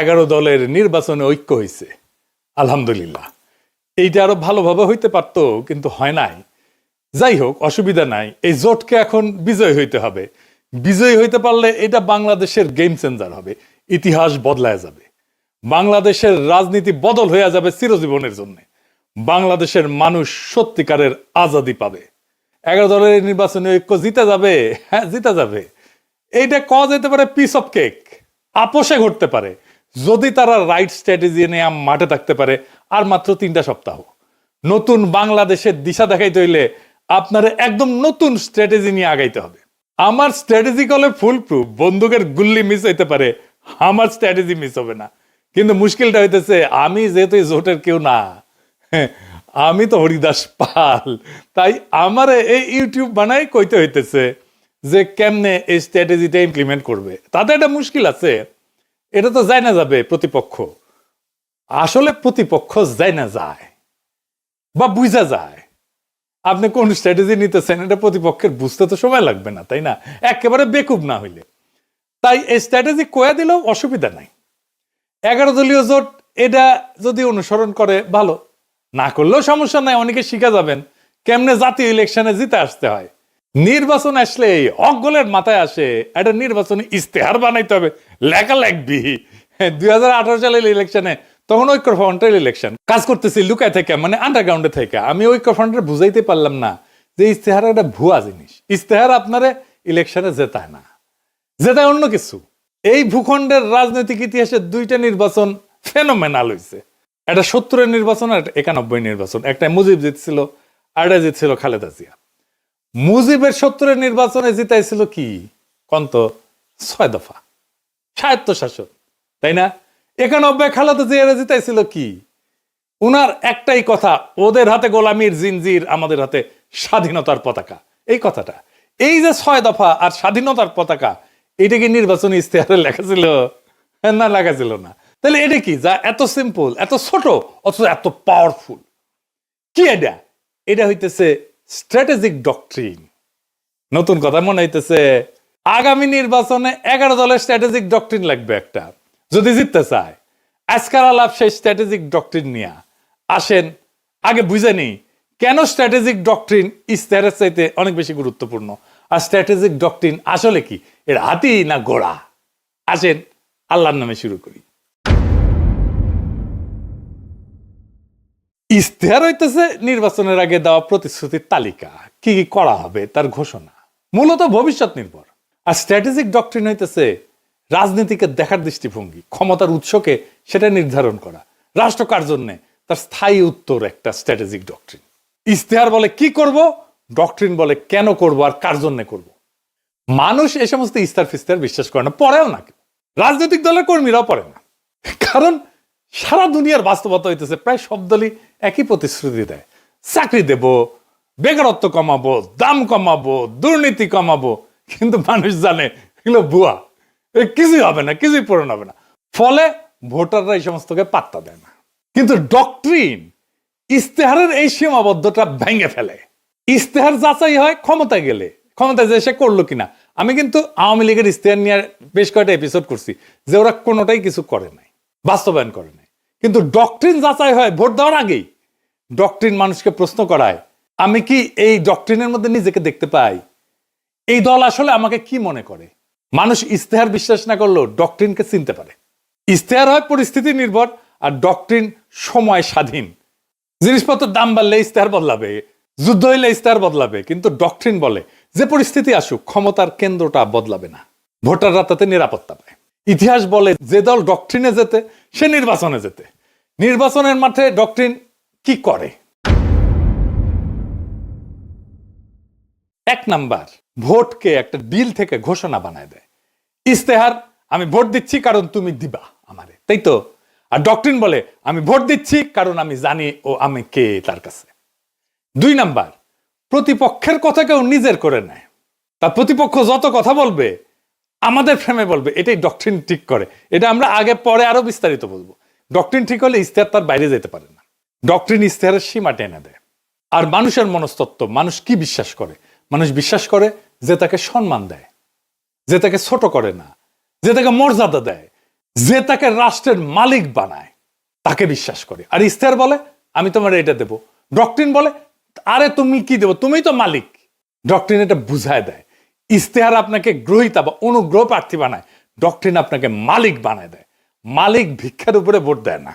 11 দলের নির্বাচনে ঐক্য হয়েছে, আলহামদুলিল্লাহ। এইটা আরো ভালোভাবে হইতে পারতো, কিন্তু হয় নাই। যাই হোক, অসুবিধা নাই। এই জোটকে এখন বিজয় হইতে হবে। বিজয়ী হইতে পারলে এটা বাংলাদেশের গেম চেঞ্জার হবে, ইতিহাস বদলায় যাবে, বাংলাদেশের রাজনীতি বদল হয়ে যাবে চিরজীবনের জন্য। বাংলাদেশের মানুষ সত্যিকারের আজাদি পাবে। 11 দলের নির্বাচনে ঐক্য জিতে যাবে, হ্যাঁ জিতে যাবে। এইটা কওয়া যেতে পারে পিস অফ কেক, আপোষে ঘটতে পারে যদি তারা রাইট স্ট্র্যাটেজি নিয়ে মাঠে থাকতে পারে। আর মাত্র 3টা সপ্তাহ। নতুন বাংলাদেশের দিশা দেখাইতে হইলে আপনার একদম নতুন স্ট্র্যাটেজি নিয়ে আগাইতে হবে। আমার স্ট্র্যাটেজি কলে ফুল প্রুফ, বন্দুকের গুল্লি মিস হইতে পারে, আমার স্ট্র্যাটেজি মিস হবে না। কিন্তু মুশকিলটা হইতেছে, আমি যেহেতু জোটের কেউ না, আমি তো হরিদাস পাল, তাই আমার এই ইউটিউব বানাই কইতে হইতেছে যে কেমনে এই স্ট্র্যাটেজিটা ইমপ্লিমেন্ট করবে। তাতে একটা মুশকিল আছে, এটা তো যায় না যাবে প্রতিপক্ষ। আসলে প্রতিপক্ষ যায় না যায় বা বুঝা যায় আপনি কোন স্ট্র্যাটেজি নিতেছেন, এটা প্রতিপক্ষের বুঝতে তো সময় লাগবে না, তাই না? একেবারে বেকুব না হইলে। তাই এই স্ট্র্যাটেজি কয়া দিলেও অসুবিধা নাই। 11 দলীয় জোট এটা যদি অনুসরণ করে ভালো, না করলেও সমস্যা নাই। অনেকে শিখা যাবেন কেমনে জাতীয় ইলেকশনে জিতে আসতে হয়। নির্বাচন আসলে অগলের মাথায় আসে একটা নির্বাচনী ইস্তেহার বানাইতে হবে, লেখা লাগবি। 2018 সালের ইলেকশনে তখন ঐক্যফ্রন্টের ইলেকশন কাজ করতেছি লুকায় থেকে, মানে আন্ডারগ্রাউন্ডে থেকে। আমি ঐক্যফ্রন্টের বুঝাইতে পারলাম না যে ইস্তেহার একটা ভুয়া জিনিস। ইস্তেহার আপনারে ইলেকশনে জেতায় না, জেতায় অন্য কিছু। এই ভূখণ্ডের রাজনৈতিক ইতিহাসে 2টা নির্বাচন ফেনোমেনাল হয়েছে। একটা 70-এর নির্বাচন আর 91 নির্বাচন। একটা মুজিব জিতছিল, আর একটা জিতছিল খালেদা জিয়া। মুজিবের 70-এর নির্বাচনে জিতাইছিল কি কন্ত 6 দফা স্বায়ত্তশাসন, তাই না? 91 খালেদা জিয়া জিতাইছিল কি? উনার একটাই কথা, ওদের হাতে গোলামির জিনজির, আমাদের হাতে স্বাধীনতার পতাকা। এই কথাটা, এই যে 6 দফা আর স্বাধীনতার পতাকা, এটা কি নির্বাচনী ইস্তেহারে লেখা ছিল? না, লেখা ছিল না। তাহলে এটা কি যা এত সিম্পল, এত ছোট, অথচ এত পাওয়ারফুল? কি এটা? এটা হইতেছে স্ট্র্যাটেজিক ডক্ট্রিন। নতুন কথা মনে হইতেছে, আগামী নির্বাচনে 11 দলের স্ট্র্যাটেজিক ডক্ট্রিন লাগবে একটা, যদি জিততে চায়। আজকাল আলাপ সেই স্ট্র্যাটেজিক ডক্ট্রিন নিয়ে আসেন। আগে বুঝে নিই কেন স্ট্র্যাটেজিক ডক্ট্রিন ইস্তেহারের চাইতে অনেক বেশি গুরুত্বপূর্ণ। আর স্ট্র্যাটেজিক ডক্ট্রিন আসলে কি, এর হাতি না ঘোড়া? আসেন আল্লাহর নামে শুরু করি। ইস্তেহার হইতেছে নির্বাচনের আগে দেওয়া প্রতিশ্রুতির তালিকা, কি কি করা হবে তার ঘোষণা, মূলত ভবিষ্যৎ নির্ভর। আর স্ট্র্যাটেজিক ডক্ট্রিন হইতেছে রাজনীতিকে দেখার দৃষ্টিভঙ্গি, ক্ষমতার উৎসকে সেটা নির্ধারণ করা, রাষ্ট্র কার জন্য, তার স্থায়ী উত্তর একটা স্ট্র্যাটেজিক ডক্ট্রিন। ইস্তেহার বলে কি করব, ডক্ট্রিন বলে কেন করব আর কার জন্য করব। মানুষ এই সমস্ত ইস্তার ফিস্তার বিশ্বাস করে না, পড়েও না। রাজনৈতিক দলের কর্মীরাও পড়ে না, কারণ সারা দুনিয়ার বাস্তবতা হইতেছে প্রায় সব দলই একই প্রতিশ্রুতি দেয়। চাকরি দেব, বেকারত্ব কমাবো, দাম কমাবো, দুর্নীতি কমাবো, কিন্তু মানুষ জানে এগুলো ভুয়া, কিছুই হবে না, কিছুই পূরণ হবে না। ফলে ভোটাররা এই সমস্তকে পাত্তা দেয় না। কিন্তু ডক্ট্রিন ইস্তেহারের এই সীমাবদ্ধতা ভেঙে ফেলে। ইস্তেহার যাচাই হয় ক্ষমতায় গেলে, ক্ষমতায় যে সে করলো কিনা। আমি কিন্তু আওয়ামী লীগের ইস্তেহার নিয়ে বেশ কয়েকটা এপিসোড করছি যে ওরা কোনোটাই কিছু করে নাই, বাস্তবায়ন করে নাই। কিন্তু ডক্ট্রিন যাচাই হয় ভোট দেওয়ার আগেই। ডক্ট্রিন মানুষকে প্রশ্ন করায়, আমি কি এই ডক্ট্রিনের মধ্যে নিজেকে দেখতে পাই? এই দল আসলে আমাকে কি মনে করে? মানুষ ইস্তেহার বিশ্বাস না করলেও ডক্ট্রিনকে চিনতে পারে। ইস্তেহার হয় পরিস্থিতি নির্ভর, আর ডক্ট্রিন সময় স্বাধীন। জিনিসপত্রের দাম বাড়লে ইস্তেহার বদলাবে, যুদ্ধ হইলে ইস্তেহার বদলাবে, কিন্তু ডক্ট্রিন বলে যে পরিস্থিতি আসুক ক্ষমতার কেন্দ্রটা বদলাবে না, ভোটাররা তাতে নিরাপত্তা পায়। ইতিহাস বলে যে দল ডক্ট্রিনে যেতে সে নির্বাচনে যেতে। নির্বাচনের মাঠে ডক্ট্রিন কি করে? 1 নাম্বার, ভোটকে একটা ডিল থেকে ঘোষণা বানায় দেয়। ইস্তেহার, আমি ভোট দিচ্ছি কারণ তুমি দিবা আমারে, তাই তো? আর ডক্ট্রিন বলে আমি ভোট দিচ্ছি কারণ আমি জানি ও আমি কে তার কাছে। 2 নাম্বার, প্রতিপক্ষের কথা কেউ নিজের করে নেয়। তার প্রতিপক্ষ যত কথা বলবে আমাদের ফ্রেমে বলবে, এটাই ডক্ট্রিন ঠিক করে। এটা আমরা আগে পরে আরো বিস্তারিত বলবো। ডক্ট্রিন ঠিক হলে ইস্তেহার তার বাইরে যেতে পারে না। ডক্ট্রিন ইস্তেহারের সীমা টেনে দেয়। আর মানুষের মনস্তত্ত্ব, মানুষ কি বিশ্বাস করে? মানুষ বিশ্বাস করে যে তাকে সম্মান দেয়, যে তাকে ছোট করে না, যে তাকে মর্যাদা দেয়, যে তাকে রাষ্ট্রের মালিক বানায় তাকে বিশ্বাস করে। আর ইস্তেহার বলে আমি তোমার এটা দেব, ডক্ট্রিন বলে আরে তুমি কি দেবো, তুমি তো মালিক। ডক্ট্রিন এটা বুঝায় দেয়। ইস্তেহার আপনাকে গ্রহীতা বা অনুগ্রহ প্রার্থী বানায়, ডক্ট্রিন আপনাকে মালিক বানায় দেয়। মালিক ভিক্ষার উপরে ভোট দেয় না।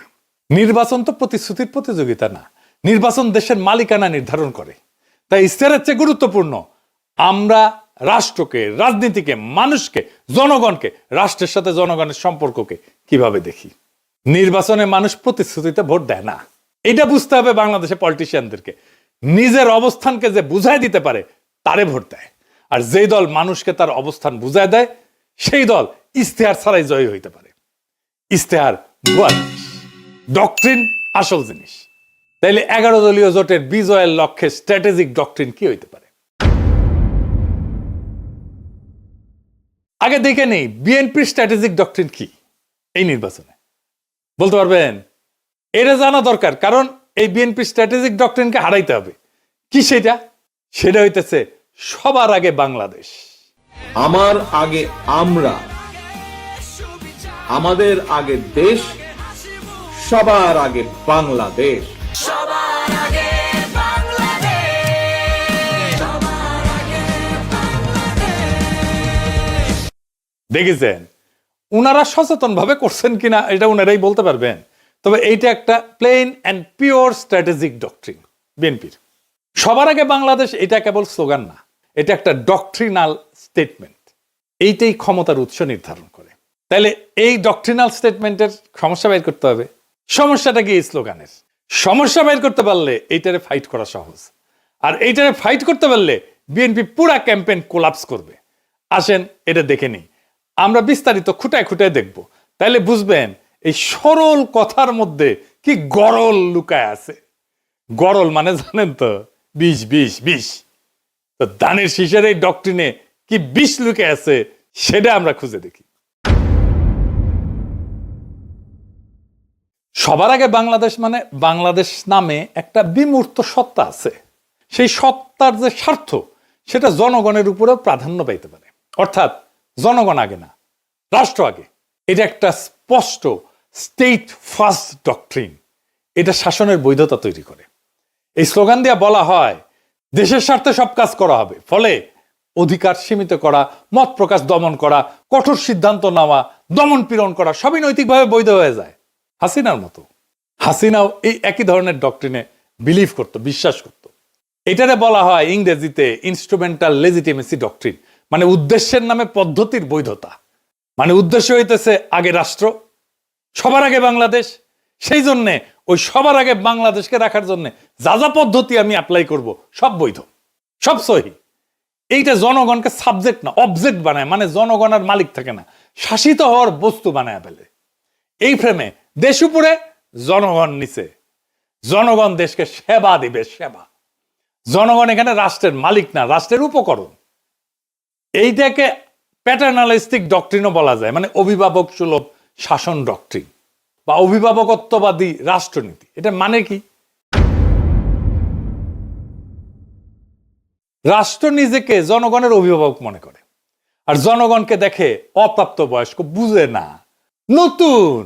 নির্বাচন তো প্রতিশ্রুতির প্রতিযোগিতা না, নির্বাচন দেশের মালিকানা নির্ধারণ করে। তাই ইস্তেহারের চেয়ে গুরুত্বপূর্ণ আমরা রাষ্ট্রকে, রাজনীতিকে, মানুষকে, জনগণকে, রাষ্ট্রের সাথে জনগণের সম্পর্ককে কিভাবে দেখি। নির্বাচনে মানুষ প্রতিশ্রুতিতে ভোট দেয় না, এটা বুঝতে হবে বাংলাদেশের পলিটিশিয়ানদেরকে। নিজের অবস্থানকে যে বুঝাই দিতে পারে তারে ভোট দেয়। আর যেই দল মানুষকে তার অবস্থান বুঝায় দেয় সেই দল ইস্তেহার ছাড়াই জয়ী হইতে পারে। ইস্তেহার ভুয়া জিনিস, ডক্ট্রিন আসল জিনিস। তাইলে 11 দলীয় জোটের বিজয়ের লক্ষ্যে স্ট্র্যাটেজিক ডক্ট্রিন কি হইতে পারে? আগে দেখে নেই বিএনপির স্ট্র্যাটেজিক ডক্ট্রিন কি এই নির্বাচনে, বলতে পারবেন? এটা জানা দরকার, কারণ এই বিএনপি স্ট্র্যাটেজিক ডক্ট্রিনকে হারাইতে হবে। কি সেটা? সেটা হইতেছে সবার আগে বাংলাদেশ, আমার আগে আমরা, আমাদের আগে দেশ, সবার আগে বাংলাদেশ। সবার আগে বাংলাদেশ, সবার আগে বাংলাদেশ। দেখেছেন উনারা সচেতন ভাবে করছেন কিনা এটা উনারাই বলতে পারবেন। তবে এইটা একটা plain and pure strategic doctrine বিএনপির। সবার আগে বাংলাদেশ এটা কেবল স্লোগান না, এটা একটা ডক্ট্রিনাল স্টেটমেন্ট। এইটাই ক্ষমতার উৎস নির্ধারণ করে। তাহলে এই ডক্ট্রিনাল স্টেটমেন্টের সমস্যা বের করতে হবে। সমস্যাটা কি? এই স্লোগানের সমস্যা বের করতে পারলে এইটারে ফাইট করা সহজ। আর এইটারে ফাইট করতে পারলে বিএনপি পুরা ক্যাম্পেইন কোলাপস করবে। আসেন এটা দেখে নিই, আমরা বিস্তারিত খুঁটায় খুঁটায় দেখব। তাইলে বুঝবেন এই সরল কথার মধ্যে কি গরল লুকায় আছে। গরল মানে জানেন তো, বিষ বিষ বিষ। তো দানের শীষের এই ডক্ট্রিনে কি বিষ লুকে আছে সেটা আমরা খুঁজে দেখি। সবার আগে বাংলাদেশ মানে বাংলাদেশ নামে একটা বিমূর্ত সত্তা আছে। সেই সত্তার যে স্বার্থ সেটা জনগণের উপরেও প্রাধান্য পাইতে পারে। অর্থাৎ জনগণ আগে না, রাষ্ট্র আগে। এটা একটা স্পষ্ট স্টেট ফার্স্ট ডক্ট্রিন। এটা শাসনের বৈধতা তৈরি করে। এই স্লোগান দিয়ে বলা হয় দেশের স্বার্থে সব কাজ করা হবে, ফলে অধিকার সীমিত করা, মত প্রকাশ দমন করা, কঠোর সিদ্ধান্ত নেওয়া, দমন পীড়ন করা সবই নৈতিকভাবে বৈধ হয়ে যায়। হাসিনার মতো। হাসিনাও এই একই ধরনের ডক্ট্রিনে বিলিভ করত, বিশ্বাস করত। এটারে বলা হয় ইংরেজিতে ইনস্ট্রুমেন্টাল লেজিটিমেসি ডক্ট্রিন, মানে উদ্দেশ্যের নামে পদ্ধতির বৈধতা। মানে উদ্দেশ্য হইতেছে আগে রাষ্ট্র, সবার আগে বাংলাদেশ। সেই জন্যে ওই সবার আগে বাংলাদেশকে রাখার জন্য যা যা পদ্ধতি আমি অ্যাপ্লাই করব সব বৈধ, সব সহি। এইটা জনগণকে সাবজেক্ট না অবজেক্ট বানায়, মানে জনগণ আর মালিক থাকে না, শাসিত হওয়ার বস্তু বানায় ফেলে। এই ফ্রেমে দেশ উপরে, জনগণ নিচে। জনগণ দেশকে সেবা দিবে, সেবা। জনগণ এখানে রাষ্ট্রের মালিক না, রাষ্ট্রের উপকরণ। এইটাকে প্যাটার্নালিস্টিক ডক্ট্রিনও বলা যায়, মানে অভিভাবক সুলভ শাসন ডক্ট্রিন বা অভিভাবকত্ববাদী রাষ্ট্রনীতি। এটা মানে কি? রাষ্ট্র নিজেকে জনগণের অভিভাবক মনে করে, আর জনগণকে দেখে অপ্রাপ্ত বয়স্ক, বুঝে না, নতুন,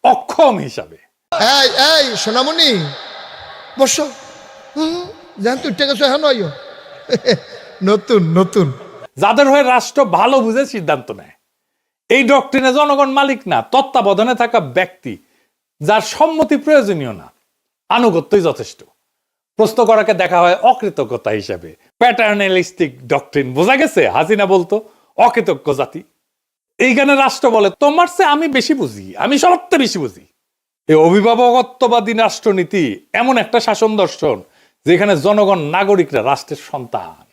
অক্ষম হিসাবে। এই এই সোনামণি বসো, জান তুই গেছো হ্যাঁ নয় নতুন নতুন। যাদের হয়ে রাষ্ট্র ভালো বুঝে সিদ্ধান্ত নেয়। এই ডক্ট্রিনে জনগণ মালিক না, তত্ত্বাবধানে থাকা ব্যক্তি যার সম্মতি প্রয়োজনীয় না, আনুগত্যই যথেষ্ট। প্রশ্ন করাকে দেখা হয় অকৃতজ্ঞতা হিসাবে। Paternalistic doctrine. বোঝা গেছে হাসিনা বলতো অকৃতজ্ঞ জাতি। এইখানে রাষ্ট্র বলে তোমার চেয়ে আমি বেশি বুঝি, আমি সবচেয়ে বেশি বুঝি। এই অভিভাবকত্ববাদী রাষ্ট্রনীতি এমন একটা শাসন দর্শন যেখানে জনগণ নাগরিকরা রাষ্ট্রের সন্তান।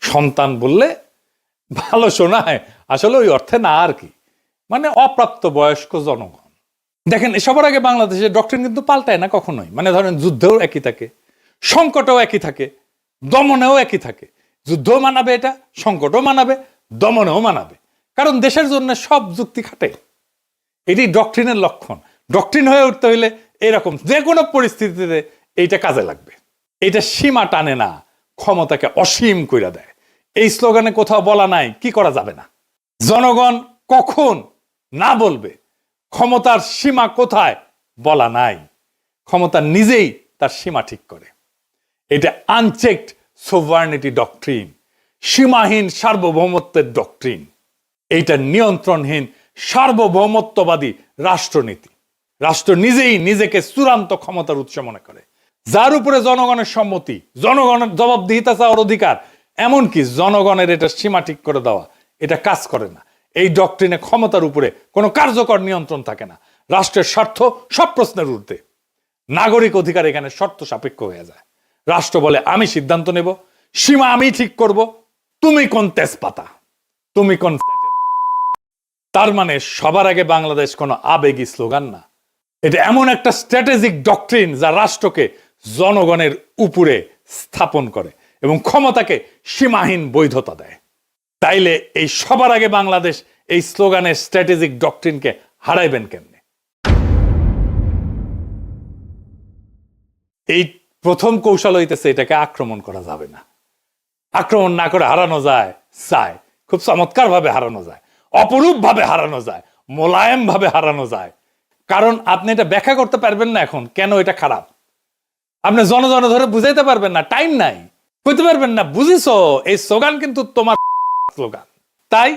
সন্তান বললে ভালো শোনায়, আসলে ওই অর্থে না আর কি, মানে অপ্রাপ্ত বয়স্ক জনগণ। দেখেন সবার আগে বাংলাদেশের ডক্ট্রিন কিন্তু পাল্টায় না কখনোই। মানে ধরেন যুদ্ধেও একই থাকে, সংকটেও একই থাকে, দমনেও একই থাকে। যুদ্ধও মানাবে এটা, সংকটও মানাবে, দমনেও মানাবে, কারণ দেশের জন্য সব যুক্তি খাটে। এটি ডক্ট্রিনের লক্ষণ। ডক্ট্রিন হয়ে উঠতে হইলে এরকম যে কোনো পরিস্থিতিতে এইটা কাজে লাগবে। এটা সীমা টানে না, ক্ষমতাকে অসীম কইরা দেয়। এই স্লোগানে কোথাও বলা নাই কি করা যাবে না, জনগণ কখন না বলবে, ক্ষমতার সীমা কোথায় বলা নাই, ক্ষমতা নিজেই তার সীমা ঠিক করে। এটা আনচেকড সোভার্নিটি ডক্ট্রিন, সীমাহীন সার্বভৌমত্বের ডক্ট্রিন। এইটা নিয়ন্ত্রণহীন সার্বভৌমত্ববাদী রাষ্ট্রনীতি। রাষ্ট্র নিজেই নিজেকে চূড়ান্ত ক্ষমতার উৎস মনে করে, যার উপরে জনগণের সম্মতি, জনগণের জবাবদিহিতা চাওয়ার অধিকার, এমনকি জনগণের এটা সীমা ঠিক করে দেওয়া, এটা কাজ করে না। এই ডক্ট্রিনে ক্ষমতার উপরে কোনো কার্যকর নিয়ন্ত্রণ থাকে না। রাষ্ট্রের স্বার্থ সব প্রশ্নের ঊর্ধ্বে। নাগরিক অধিকার এখানে শর্ত সাপেক্ষ হয়ে যায়। রাষ্ট্র বলে আমি সিদ্ধান্ত নেব, সীমা আমি ঠিক করব, তুমি কোন তেজপাতা, তুমি কোন। তার মানে সবার আগে বাংলাদেশ কোনো আবেগী স্লোগান না, এটা এমন একটা স্ট্র্যাটেজিক ডক্ট্রিন যা রাষ্ট্রকে জনগণের উপরে স্থাপন করে এবং ক্ষমতাকে সীমাহীন বৈধতা দেয়। তাইলে এই সবার আগে বাংলাদেশ এই স্লোগানের স্ট্র্যাটেজিক ডক্ট্রিনকে হারাইবেন কেমনে? এই প্রথম কৌশল হইতেছে এটাকে আক্রমণ করা যাবে না। আক্রমণ না করে হারানো যায়, খুব চমৎকার ভাবে হারানো যায়, অপরূপ ভাবে হারানো যায়, মোলায়েম ভাবে হারানো যায়। কারণ আপনি এটা ব্যাখ্যা করতে পারবেন না এখন কেন এটা খারাপ। আপনি জন ধরে বুঝাইতে পারবেন না, টাইম নাই, কইতে পারবেন না বুঝিস এই স্লোগান কিন্তু তোমার স্লোগান। তাই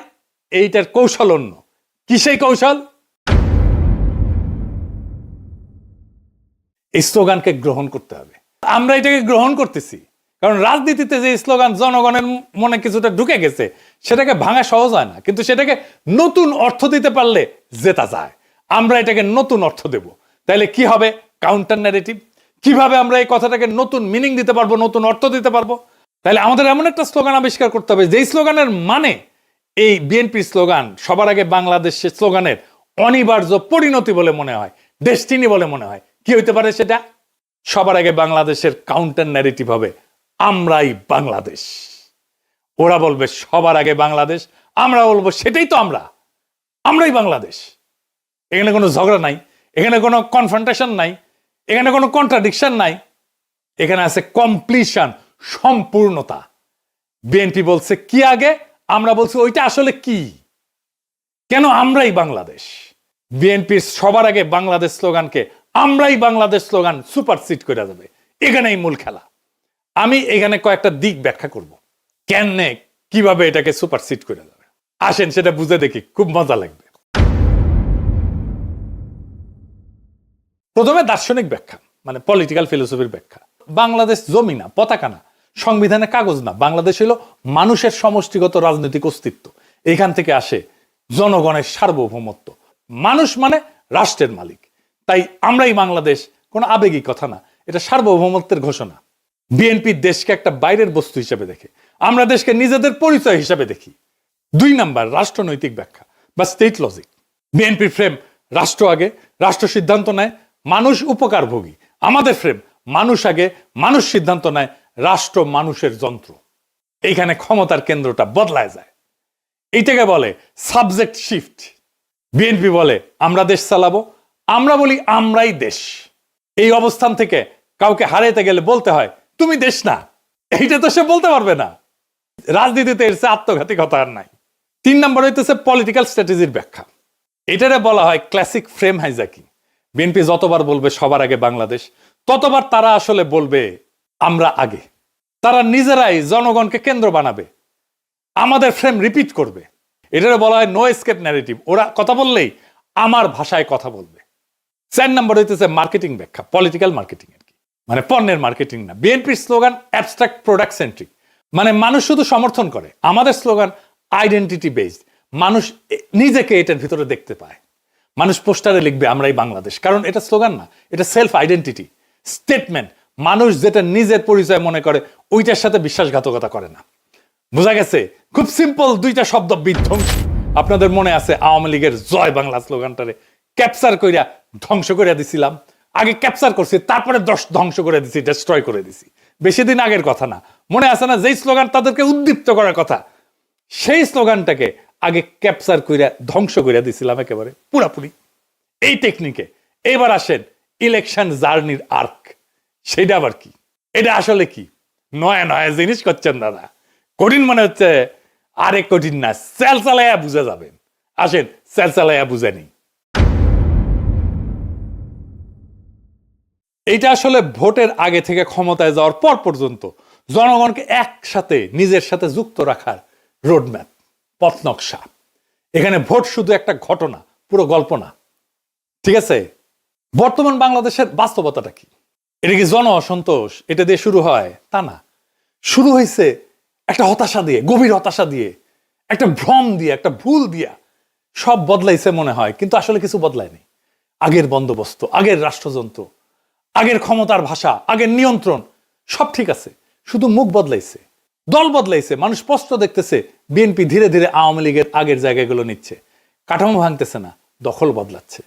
এইটার কৌশল অন্য। কি সেই কৌশল? এই স্লোগানকে গ্রহণ করতে হবে। আমরা এটাকে গ্রহণ করতেছি কারণ রাজনীতিতে যে স্লোগান জনগণের মনে কিছুটা ঢুকে গেছে, সেটাকে ভাঙা সহজ হয় না, কিন্তু সেটাকে নতুন অর্থ দিতে পারলে জেতা যায়। আমরা এটাকে নতুন অর্থ দেব। তাইলে কি হবে? Counter narrative. কিভাবে আমরা এই কথাটাকে নতুন মিনিং দিতে পারবো, নতুন অর্থ দিতে পারবো? তাহলে আমাদের এমন একটা স্লোগান আবিষ্কার করতে হবে যেই স্লোগানের মানে এই বিএনপির স্লোগান সবার আগে বাংলাদেশের স্লোগানের অনিবার্য পরিণতি বলে মনে হয়, ডেস্টিনি বলে মনে হয়। কি হইতে পারে সেটা? সবার আগে বাংলাদেশের কাউন্টার ন্যারেটিভ হবে আমরাই বাংলাদেশ। ওরা বলবে সবার আগে বাংলাদেশ, আমরা বলবো সেটাই তো আমরাই বাংলাদেশ। এখানে কোনো ঝগড়া নাই, এখানে কোনো কনফ্রন্টেশন নাই, এখানে কোনো কন্ট্রাডিকশন নাই, এখানে আছে কমপ্লিশন, সম্পূর্ণতা। বিএনপি বলছে কি আগে, আমরা বলছি ওইটা আসলে কি, কেন আমরাই বাংলাদেশ। বিএনপির সবার আগে বাংলাদেশ স্লোগানকে আমরাই বাংলাদেশ স্লোগান সুপারসিড করে যাবে। এখানেই মূল খেলা। আমি এখানে কয়েকটা দিক ব্যাখ্যা করব কেন, কিভাবে এটাকে সুপারসিড করে যাবে। আসেন সেটা বুঝে দেখি, খুব মজা লাগবে। প্রথমে দার্শনিক ব্যাখ্যা, মানে পলিটিক্যাল ফিলোসফির ব্যাখ্যা। বাংলাদেশ জমি না, পতাকা না, সংবিধানের কাগজ না, বাংলাদেশ হলো মানুষের সমষ্টিগত রাজনৈতিক অস্তিত্ব। এখান থেকে আসে জনগণের সার্বভৌমত্ব। মানুষ মানে রাষ্ট্রের মালিক। তাই আমরাই বাংলাদেশ কোনো আবেগী কথা না, এটা সার্বভৌমত্বের ঘোষণা। বিএনপি দেশকে একটা বাইরের বস্তু হিসেবে দেখে, আমরা দেশকে নিজেদের পরিচয় হিসেবে দেখি। 2 নাম্বার রাষ্ট্রনৈতিক ব্যাখ্যা বা স্টেট লজিক। বিএনপির ফ্রেম রাষ্ট্র আগে, রাষ্ট্র সিদ্ধান্ত নেয়, মানুষ উপকারভোগী। আমাদের ফ্রেম মানুষ আগে, মানুষ সিদ্ধান্ত নেয়, রাষ্ট্র মানুষের যন্ত্র। এইখানে ক্ষমতার কেন্দ্রটা বদলায় যায়। এইটাকে বলে সাবজেক্ট শিফট। বিএনপি বলে আমরা দেশ চালাবো, আমরা বলি আমরাই দেশ। এই অবস্থান থেকে কাউকে হারাইতে গেলে বলতে হয় তুমি দেশ না। এইটা তো সে বলতে পারবে না। রাজনীতিতে এর চেয়ে আত্মঘাতী কথা আর নাই। 3 নম্বর হইতেছে পলিটিক্যাল স্ট্র্যাটেজির ব্যাখ্যা। এটারে বলা হয় ক্লাসিক ফ্রেম হাইজ্যাকিং। বিএনপি যতবার বলবে সবার আগে বাংলাদেশ, ততবার তারা আসলে বলবে আমরা আগে। তারা নিজেরাই জনগণকে কেন্দ্র বানাবে, আমাদের ফ্রেম রিপিট করবে। এটারে বলা হয় নো এসকেপ ন্যারেটিভ। ওরা কথা বললেই আমার ভাষায় কথা বলবে। 4 নম্বর হইতেছে মার্কেটিং ব্যাখ্যা, পলিটিক্যাল মার্কেটিং আর কি, মানে পণ্যের মার্কেটিং না। বিএনপির স্লোগান অ্যাবস্ট্রাক্ট প্রোডাক্ট সেন্ট্রিক, মানে মানুষ শুধু সমর্থন করে। আমাদের স্লোগান আইডেন্টিটি বেসড, মানুষ নিজেকে এটার ভিতরে দেখতে পায়। মানুষ পোস্টারে লিখবে আমরাই বাংলাদেশ, কারণ এটা স্লোগান না, এটা সেলফ আইডেন্টিটি স্টেটমেন্ট। মানুষ যেটা নিজের পরিচয় মনে করে ওইটার সাথে বিশ্বাসঘাতকতা করে না। বোঝা গেছে? খুব সিম্পল 2টা শব্দ, বিধ্বংসী। আপনাদের মনে আছে আওয়ামী লীগের জয় বাংলা স্লোগানটারে ক্যাপচার কইরা ধ্বংস করে দিছিলাম। আগে ক্যাপচার করছি, তারপরে ধ্বংস করে দিছি, ডেস্ট্রয় করে দিছি। বেশি দিন আগের কথা না, মনে আছে না? যেই স্লোগান তাদেরকে উদ্দীপ্ত করার কথা, সেই স্লোগানটাকে আগে ক্যাপচার কইরা ধ্বংস করে দিছিলাম একেবারে পুরাপুরি। এই টেকনিকে এবার আসেন ইলেকশন জার্নির আর্ক। সেটা আবার কি? এটা আসলে কি? নয়া নয়া জিনিস করছেন দাদা, কঠিন মনে হচ্ছে। আরে কঠিন না, সেল চালাইয়া বুঝে যাবেন। আসেন সেল চালাইয়া বুঝে নেই। এইটা আসলে ভোটের আগে থেকে ক্ষমতায় যাওয়ার পর পর্যন্ত জনগণকে একসাথে নিজের সাথে যুক্ত রাখার রোডম্যাপ, পথ নকশা। এখানে ভোট শুধু একটা ঘটনা, পুরো গল্প না। ঠিক আছে, বর্তমান বাংলাদেশের বাস্তবতাটা কি? এটা কি জন অসন্তোষ এটা দিয়ে শুরু হয়? তা না, শুরু হয়েছে একটা হতাশা দিয়ে, গভীর হতাশা দিয়ে, একটা ভ্রম দিয়ে, একটা ভুল দিয়া। সব বদলাইছে মনে হয়, কিন্তু আসলে কিছু বদলায়নি। আগের বন্দোবস্ত, আগের রাষ্ট্রযন্ত্র, আগের ক্ষমতার ভাষা, আগের নিয়ন্ত্রণ সব ঠিক আছে, শুধু মুখ বদলাইছে, দল বদলাইছে। মানুষ স্পষ্ট দেখতেছে বিএনপি ধীরে ধীরে আওয়ামী লীগের আগের জায়গাগুলো নিচ্ছে, কাঠামো ভাঙতেছে না, দখল বদলাচ্ছে।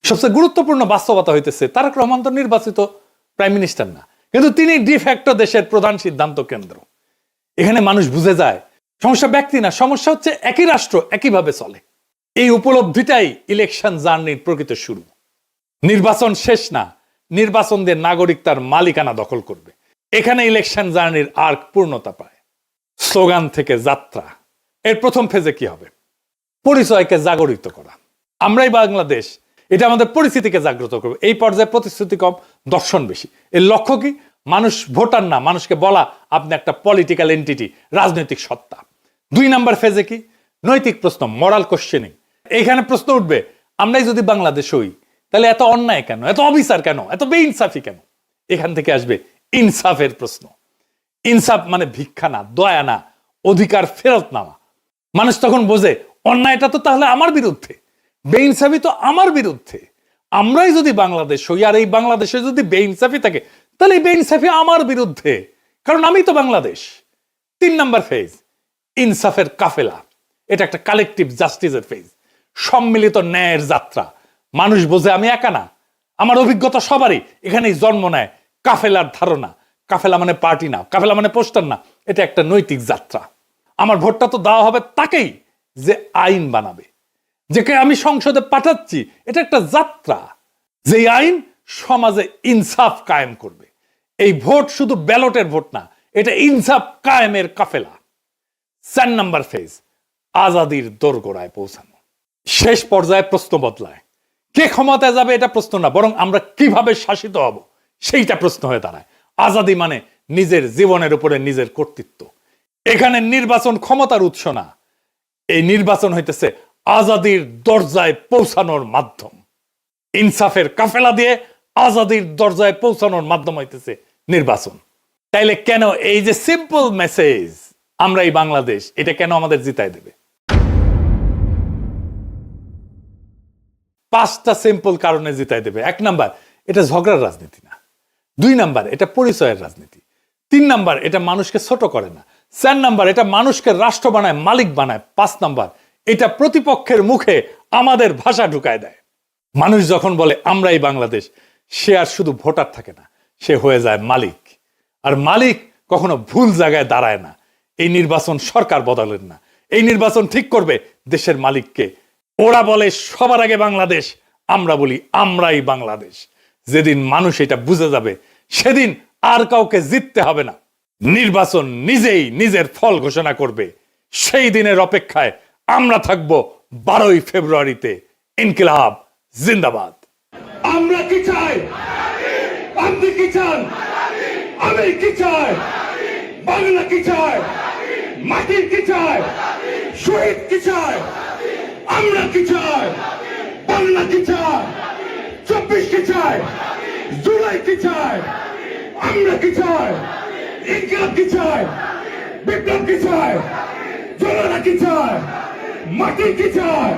সবচেয়ে গুরুত্বপূর্ণ বাস্তবতা হইতেছে তারেক রহমান তো নির্বাচিত প্রাইম মিনিস্টার না, কিন্তু তিনি ডিফ্যাক্টো দেশের প্রধান সিদ্ধান্ত কেন্দ্র। এখানে মানুষ বুঝে যায় সমস্যা ব্যক্তি না, সমস্যা হচ্ছে একই রাষ্ট্র একইভাবে চলে। এই উপলব্ধিটাই ইলেকশন জার্নির প্রকৃত শুরু। নির্বাচন শেষ না, নির্বাচন দিয়ে নাগরিক তার মালিকানা দখল করবে। এখানে ইলেকশন জার্নির আর্ক পূর্ণতা পায়। স্লোগান থেকে যাত্রা। এর প্রথম ফেজে কি হবে? পরিচয়কে জাগরিত করা। আমরাই বাংলাদেশ, এটা আমাদের পরিস্থিতিকে জাগ্রত করবে। এই পর্যায়ে প্রতিশ্রুতি কম, দর্শন বেশি। এর লক্ষ্য কি? মানুষ ভোটার না, মানুষকে বলা আপনি একটা পলিটিক্যাল এন্টিটি, রাজনৈতিক সত্তা। 2 নাম্বার ফেজে কি? নৈতিক প্রশ্ন, মরাল কোশ্চেনিং। এইখানে প্রশ্ন উঠবে, আমরাই যদি বাংলাদেশ হই তাহলে এত অন্যায় কেন, এত অবিচার কেন, এত বেইনসাফি কেন? এখান থেকে আসবে ইনসাফের প্রশ্ন। ইনসাফ মানে ভিক্ষা না, দয়া না, অধিকার ফেরত নেওয়া। মানুষ তখন বোঝে অন্যায়টা তো তাহলে আমার বিরুদ্ধে, বেইনসাফি তো আমার বিরুদ্ধে। আমরাই যদি বাংলাদেশ হই আর এই বাংলাদেশে যদি বেইনসাফি থাকে তাহলে এই বেইনসাফি আমার বিরুদ্ধে, কারণ আমি তো বাংলাদেশ। 3 নাম্বার ফেজ, ইনসাফের কাফেলা। এটা একটা কালেকটিভ জাস্টিসের ফেজ, সম্মিলিত ন্যায়ের যাত্রা। মানুষ বোঝে আমি একা না, আমার অভিজ্ঞতা সবারই। এখানেই জন্ম নেয় কাফেলার ধারণা। কাফেলা মানে পার্টি না, কাফেলা মানে পোস্টার না, এটা একটা নৈতিক যাত্রা। আমার ভোটটা তো দেওয়া হবে তাকেই যে আইন বানাবে, যেকে আমি সংসদে পাঠাচ্ছি। এটা একটা যাত্রা, যে আইন সমাজে ইনসাফ কায়েম করবে। এই ভোট শুধু ব্যালটের ভোট না, এটা ইনসাফ কায়েমের কাফেলা। 4 নাম্বার ফেজ, আজাদির দোরগোড়ায় পৌঁছানো। শেষ পর্যায়ে প্রশ্ন বদলায়। কে ক্ষমতায় যাবে এটা প্রশ্ন না, বরং আমরা কিভাবে শাসিত হব সেইটা প্রশ্ন হয়ে দাঁড়ায়। আজাদি মানে নিজের জীবনের উপরে নিজের কর্তৃত্ব। এখানে নির্বাচন ক্ষমতার উৎস না, এই নির্বাচন হইতেছে আজাদির দরজায় পৌঁছানোর মাধ্যম। ইনসাফের কাফেলা দিয়ে আজাদির দরজায় পৌঁছানোর মাধ্যম হইতেছে নির্বাচন। তাইলে কেন এই যে সিম্পল মেসেজ আমরা এই বাংলাদেশ, এটা কেন আমাদের জিতায় দেবে? 5টা সিম্পল কারণে জিতায় দেবে। 1 নাম্বার, এটা ঝগড়ার রাজনীতি না। 2 নাম্বার, এটা পরিচয়ের রাজনীতি। 3 নাম্বার, এটা মানুষকে ছোট করে না। 4 নাম্বার, এটা মানুষকে রাষ্ট্র বানায়, মালিক বানায়। 5 নাম্বার, এটা প্রতিপক্ষের মুখে আমাদের ভাষা ঢুকায় দেয়। মানুষ যখন বলে আমরাই বাংলাদেশ, সে আর শুধু ভোটার থাকে না, সে হয়ে যায় মালিক। আর মালিক কখনো ভুল জায়গায় দাঁড়ায় না। এই নির্বাচন সরকার বদলেন না, এই নির্বাচন ঠিক করবে দেশের মালিককে। ওরা বলে সবার আগে বাংলাদেশ, আমরা বলি আমরাই বাংলাদেশ। যেদিন মানুষ এটা বুঝে যাবে সেদিন আর কাউকে জিততে হবে না। নির্বাচন নিজেই নিজের ফল ঘোষণা করবে। সেই দিনের অপেক্ষায় আমরা থাকবো 12ই ফেব্রুয়ারিতে। ইনকিলাব জিন্দাবাদ। আমরা কি চাই? আপনি কি চান? আমি কি চাই? বাংলা কি চায়? মাটির কি চায়? শহীদ কি চায়? আমরা কি চাই? বাংলা কি চায়? 24 কি চায়? জুলাই কি চায়? আমরা কি চাই? ইনকিলাব কি চায়? বিপ্লব কি চায়? জনতা কি চায়? মাটি কি চায়?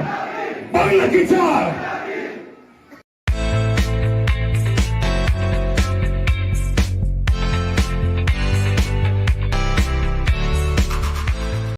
বাংলা কি চায়?